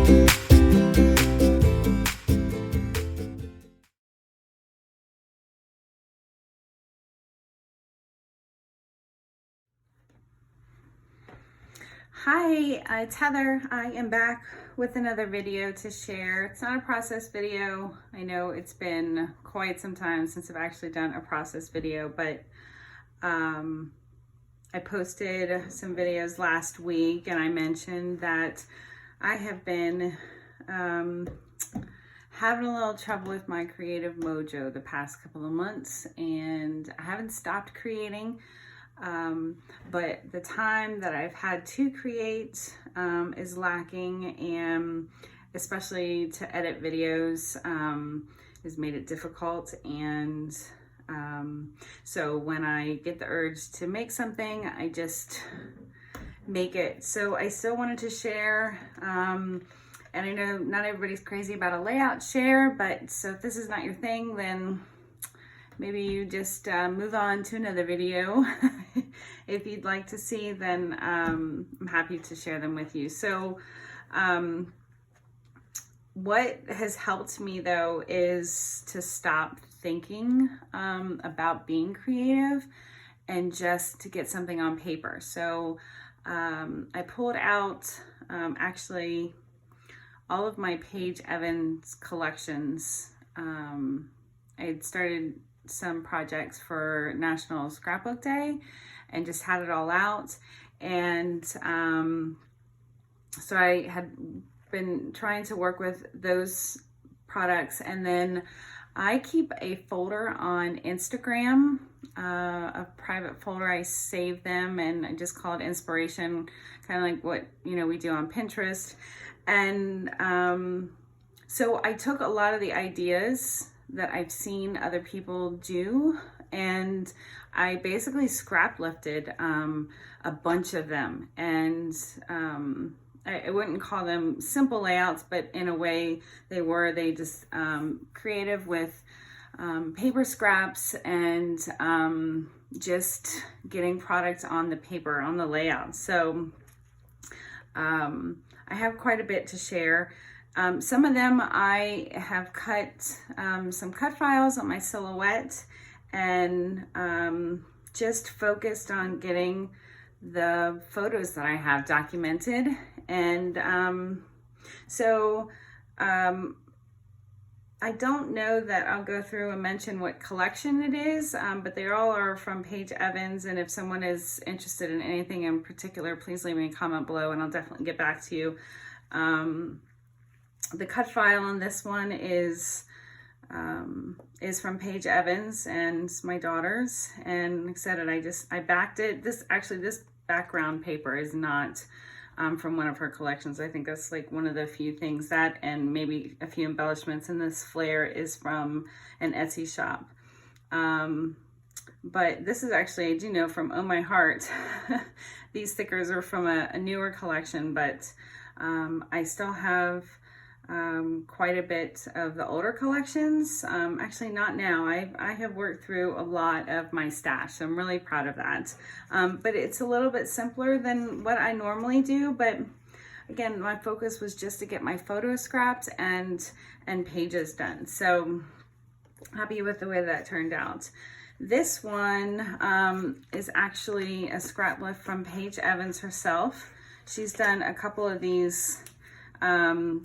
Hi, it's Heather. I am back with another video to share. It's not a process video. I know it's been quite some time since I've actually done a process video, but I posted some videos last week and I mentioned that I have been having a little trouble with my creative mojo the past couple of months, and I haven't stopped creating. But the time that I've had to create is lacking, and especially to edit videos has made it difficult. And so when I get the urge to make something, I just make it. So I still wanted to share, and I know not everybody's crazy about a layout share, but so if this is not your thing, then maybe you just move on to another video. If you'd like to see, then I'm happy to share them with you. So what has helped me though is to stop thinking about being creative and just to get something on paper. So I pulled out actually all of my Paige Evans collections. I had started some projects for National Scrapbook Day and just had it all out. And so I had been trying to work with those products. And then I keep a folder on Instagram, a private folder. I save them and I just call it inspiration, kind of like what, we do on Pinterest. And so I took a lot of the ideas that I've seen other people do, and I basically scrap lifted a bunch of them. And I wouldn't call them simple layouts, but in a way they just creative with paper scraps and just getting product on the paper, on the layout. So I have quite a bit to share. Some of them I have cut some cut files on my silhouette and just focused on getting the photos that I have documented. And so I don't know that I'll go through and mention what collection it is, but they all are from Paige Evans. And if someone is interested in anything in particular, please leave me a comment below and I'll definitely get back to you. The cut file on this one is from Paige Evans and it's my daughter's. And like I said, I backed it. This background paper is not from one of her collections. I think that's like one of the few things that, and maybe a few embellishments. And this flare is from an Etsy shop. But this is actually, I do know from Oh My Heart, these stickers are from a newer collection, but I still have quite a bit of the older collections. Actually not now. I have worked through a lot of my stash, so I'm really proud of that. But it's a little bit simpler than what I normally do, but again, my focus was just to get my photo scraps and pages done. So happy with the way that turned out. This one is actually a scrap lift from Paige Evans herself. She's done a couple of these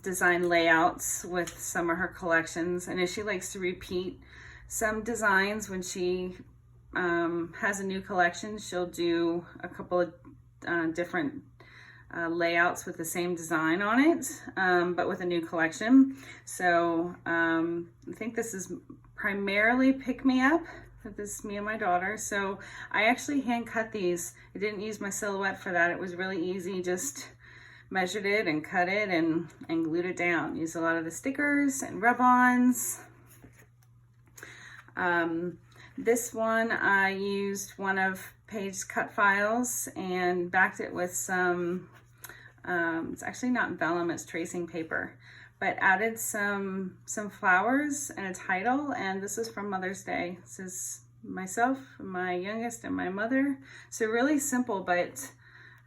design layouts with some of her collections, and she likes to repeat some designs when she has a new collection. She'll do a couple of different layouts with the same design on it, but with a new collection. So I think this is primarily Pick Me Up. This is me and my daughter. So I actually hand cut these. I didn't use my silhouette for that. It was really easy. Just measured it and cut it and glued it down. Used a lot of the stickers and rub-ons. This one I used one of Paige's cut files and backed it with some, it's actually not vellum, it's tracing paper, but added some flowers and a title, and this is from Mother's Day. This is myself, my youngest, and my mother. So really simple, but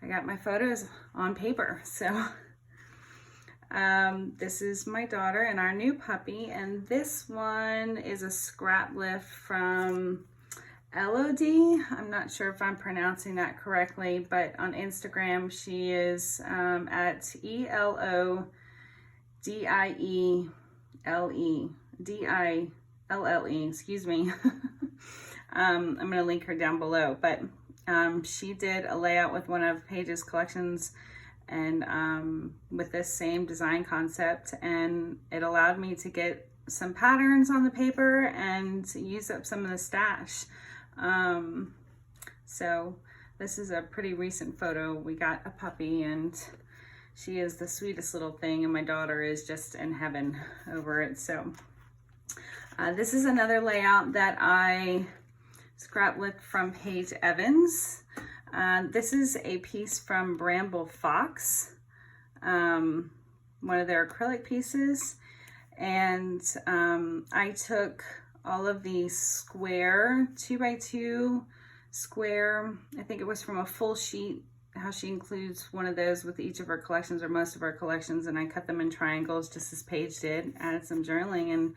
I got my photos on paper. So This is my daughter and our new puppy, and this one is a Scraplift from LOD. I'm not sure if I'm pronouncing that correctly, but on Instagram she is at ELODIELE, excuse me. I'm going to link her down below, but she did a layout with one of Paige's collections and with this same design concept, and it allowed me to get some patterns on the paper and use up some of the stash. So this is a pretty recent photo. We got a puppy and she is the sweetest little thing, and my daughter is just in heaven over it. So this is another layout that I scraplifted from Paige Evans. This is a piece from Bramble Fox, one of their acrylic pieces, and I took all of these square 2x2 square, I think it was from a full sheet, how she includes one of those with each of her collections or most of her collections, and I cut them in triangles just as Paige did, added some journaling, and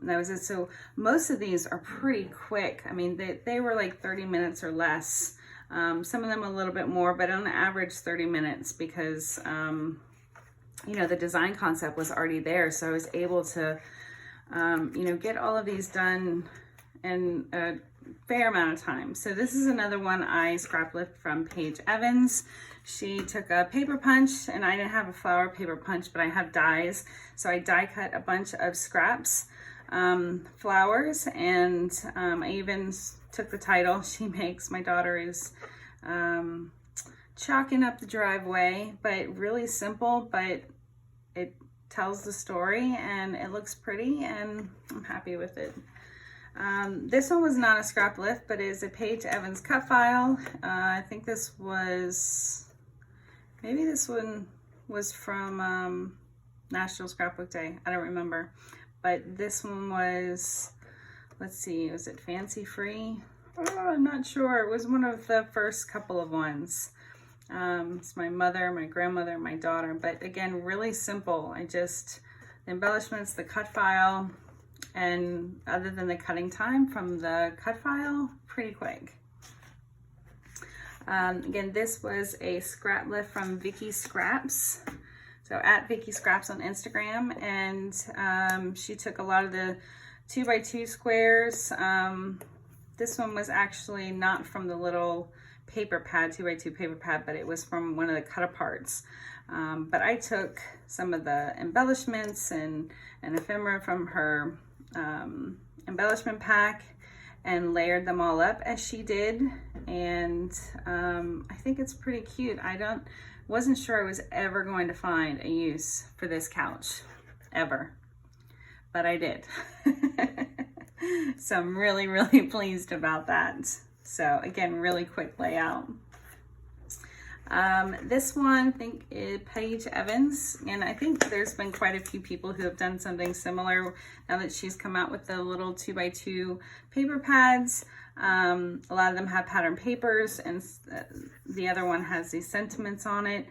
that was it. So most of these are pretty quick. I mean, they were like 30 minutes or less. Some of them a little bit more, but on average 30 minutes because, you know, the design concept was already there. So I was able to, you know, get all of these done in a fair amount of time. So this is another one I scraplifted from Paige Evans. She took a paper punch, and I didn't have a flower paper punch, but I have dies. So I die cut a bunch of scraps, flowers, and I even took the title she makes. My daughter is chalking up the driveway, but really simple, but it tells the story and it looks pretty, and I'm happy with it. This one was not a scrap lift, but is a Paige Evans cut file. I think this was, maybe this one was from National Scrapbook Day. I don't remember. But this one was, let's see, was it Fancy Free? Oh, I'm not sure. It was one of the first couple of ones. It's my mother, my grandmother, my daughter. But again, really simple. The embellishments, the cut file, and other than the cutting time from the cut file, pretty quick. Again, this was a scrap lift from Vicky Scraps. So at Vicky Scraps on Instagram, and she took a lot of the 2x2 squares. This one was actually not from the little paper pad, 2x2 paper pad, but it was from one of the cut aparts. But I took some of the embellishments and ephemera from her embellishment pack and layered them all up as she did, and I think it's pretty cute. Wasn't sure I was ever going to find a use for this couch, ever, but I did. So I'm really, really pleased about that. So again, really quick layout. This one, I think, is Paige Evans, and I think there's been quite a few people who have done something similar now that she's come out with the little 2x2 paper pads. A lot of them have pattern papers, and the other one has these sentiments on it.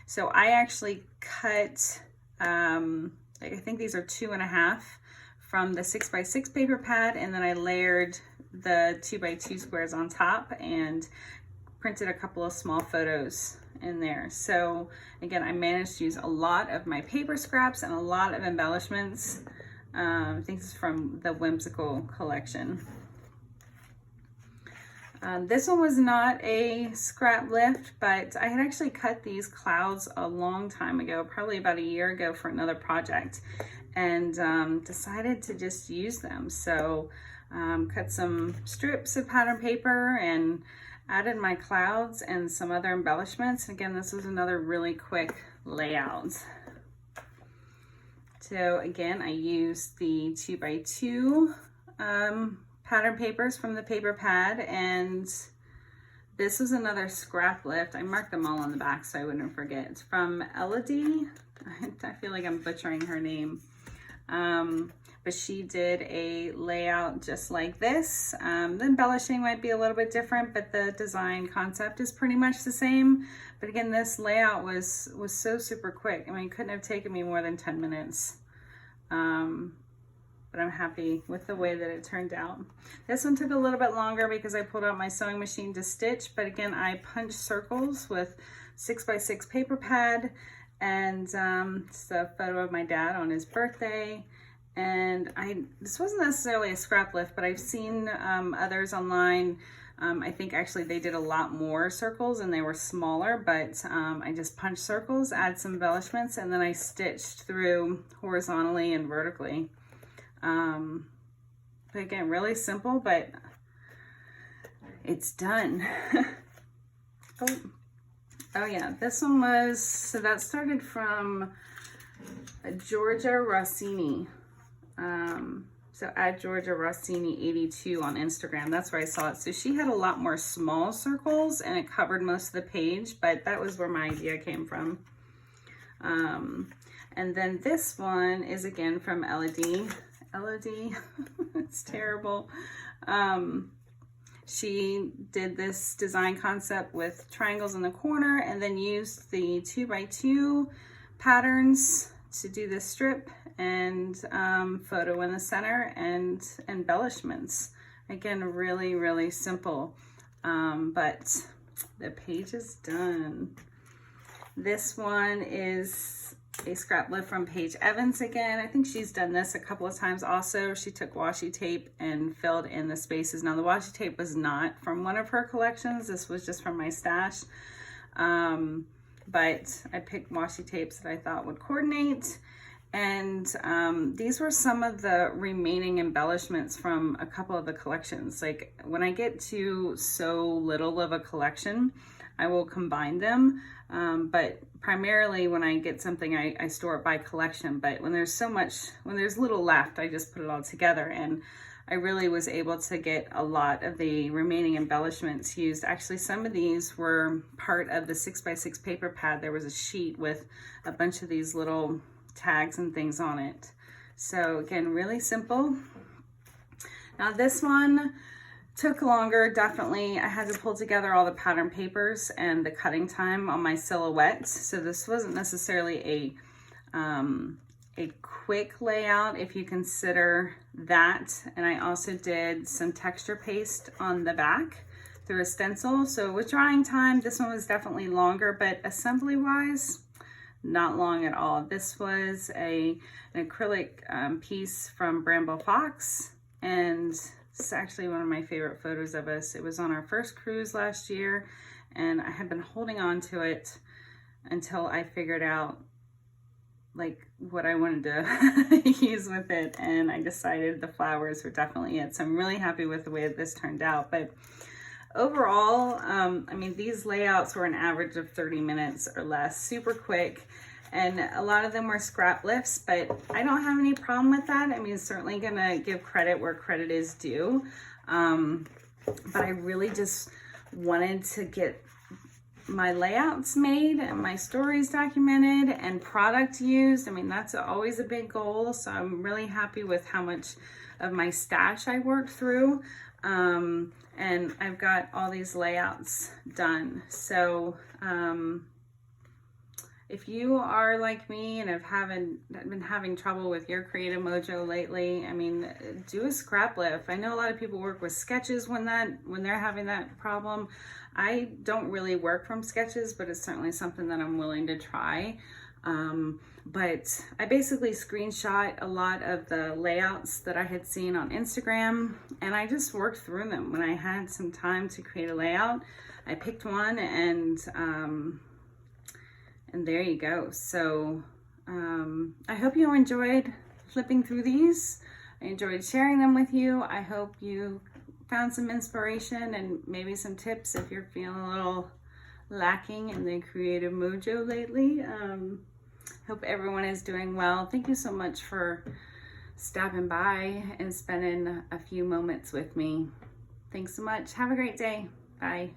So I actually cut, I think these are 2.5 from the 6x6 paper pad, and then I layered the 2x2 squares on top and printed a couple of small photos in there. So again, I managed to use a lot of my paper scraps and a lot of embellishments. I think this is from the Whimsical collection. This one was not a scrap lift, but I had actually cut these clouds a long time ago, probably about a year ago, for another project, and decided to just use them. So cut some strips of pattern paper and added my clouds and some other embellishments. Again, this was another really quick layout. So again, I used the 2x2 pattern papers from the paper pad, and this was another scrap lift. I marked them all on the back so I wouldn't forget. It's from Elodie. I feel like I'm butchering her name. But she did a layout just like this. The embellishing might be a little bit different, but the design concept is pretty much the same. But again, this layout was so super quick. I mean, it couldn't have taken me more than 10 minutes. But I'm happy with the way that it turned out. This one took a little bit longer because I pulled out my sewing machine to stitch, but again, I punched circles with 6x6 paper pad, and it's a photo of my dad on his birthday. And this wasn't necessarily a scrap lift, but I've seen others online. I think actually they did a lot more circles and they were smaller, but I just punched circles, add some embellishments, and then I stitched through horizontally and vertically. But again, really simple, but it's done. Oh yeah, this one was, so that started from Georgia Rossini. So at Georgia Rossini 82 on Instagram, that's where I saw it. So she had a lot more small circles and it covered most of the page, but that was where my idea came from. And then this one is again from Elodie. It's terrible. She did this design concept with triangles in the corner and then used the 2x2 patterns to do this strip and photo in the center and embellishments. Again, really, really simple, but the page is done. This one is a scrap lift from Paige Evans again. I think she's done this a couple of times also. She took washi tape and filled in the spaces. Now the washi tape was not from one of her collections. This was just from my stash. But I picked washi tapes that I thought would coordinate. And these were some of the remaining embellishments from a couple of the collections. Like when I get to so little of a collection, I will combine them. But primarily when I get something, I store it by collection. But when there's when there's little left, I just put it all together. And I really was able to get a lot of the remaining embellishments used. Actually, some of these were part of the 6x6 paper pad. There was a sheet with a bunch of these little tags and things on it. So again, really simple. Now this one took longer, definitely. I had to pull together all the pattern papers and the cutting time on my silhouettes. So this wasn't necessarily a quick layout if you consider that. And I also did some texture paste on the back through a stencil. So with drying time, this one was definitely longer, but assembly wise, not long at all. This was an acrylic piece from Bramble Fox, and it's actually one of my favorite photos of us. It was on our first cruise last year, and I had been holding on to it until I figured out like what I wanted to use with it, and I decided the flowers were definitely it. So I'm really happy with the way that this turned out. But overall, I mean, these layouts were an average of 30 minutes or less, super quick. And a lot of them were scrap lifts, but I don't have any problem with that. I mean, certainly gonna give credit where credit is due. But I really just wanted to get my layouts made and my stories documented and product used. I mean, that's always a big goal. So I'm really happy with how much of my stash I worked through. And I've got all these layouts done. So if you are like me and have been having trouble with your creative mojo lately, I mean, do a scrap lift. I know a lot of people work with sketches when they're having that problem. I don't really work from sketches, but it's certainly something that I'm willing to try. But I basically screenshot a lot of the layouts that I had seen on Instagram, and I just worked through them. When I had some time to create a layout, I picked one, and there you go. So I hope you enjoyed flipping through these. I enjoyed sharing them with you. I hope you found some inspiration and maybe some tips if you're feeling a little lacking in the creative mojo lately. Hope everyone is doing well. Thank you so much for stopping by and spending a few moments with me. Thanks so much. Have a great day. Bye.